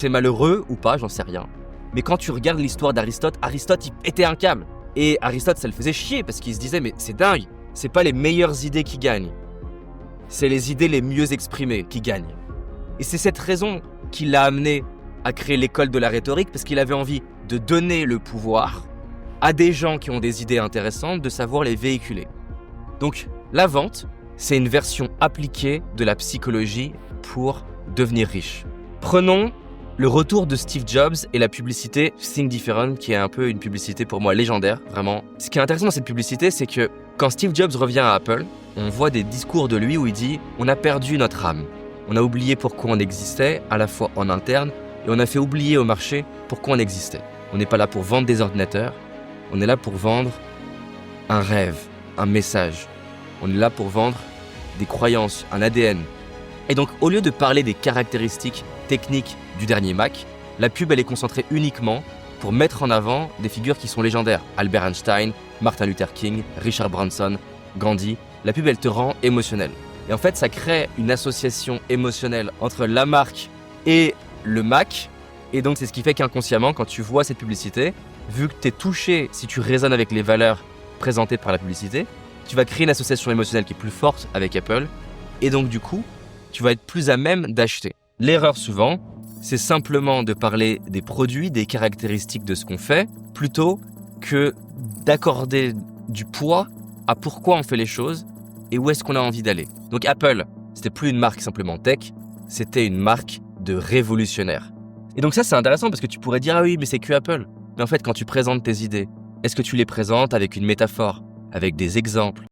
C'est malheureux ou pas, j'en sais rien. Mais quand tu regardes l'histoire d'Aristote, Aristote il était un câble. Et Aristote, ça le faisait chier parce qu'il se disait mais c'est dingue, c'est pas les meilleures idées qui gagnent. C'est les idées les mieux exprimées qui gagnent. Et c'est cette raison qui l'a amené à créer l'école de la rhétorique, parce qu'il avait envie de donner le pouvoir à des gens qui ont des idées intéressantes, de savoir les véhiculer. Donc la vente, c'est une version appliquée de la psychologie pour devenir riche. Prenons le retour de Steve Jobs et la publicité Think Different, qui est un peu une publicité pour moi légendaire, vraiment. Ce qui est intéressant dans cette publicité, c'est que quand Steve Jobs revient à Apple, on voit des discours de lui où il dit « On a perdu notre âme. On a oublié pourquoi on existait, à la fois en interne, et on a fait oublier au marché pourquoi on existait. On n'est pas là pour vendre des ordinateurs, on est là pour vendre un rêve, un message. On est là pour vendre des croyances, un ADN. » Et donc, au lieu de parler des caractéristiques techniques du dernier Mac, la pub, elle est concentrée uniquement pour mettre en avant des figures qui sont légendaires. Albert Einstein, Martin Luther King, Richard Branson, Gandhi. La pub, elle te rend émotionnel. Et en fait, ça crée une association émotionnelle entre la marque et le Mac. Et donc, c'est ce qui fait qu'inconsciemment, quand tu vois cette publicité, vu que tu es touché, si tu résonnes avec les valeurs présentées par la publicité, tu vas créer une association émotionnelle qui est plus forte avec Apple. Et donc, du coup, tu vas être plus à même d'acheter. L'erreur souvent, c'est simplement de parler des produits, des caractéristiques de ce qu'on fait, plutôt que d'accorder du poids à pourquoi on fait les choses et où est-ce qu'on a envie d'aller. Donc Apple, c'était plus une marque simplement tech, c'était une marque de révolutionnaire. Et donc ça, c'est intéressant parce que tu pourrais dire « Ah oui, mais c'est que Apple ». Mais en fait, quand tu présentes tes idées, est-ce que tu les présentes avec une métaphore, avec des exemples,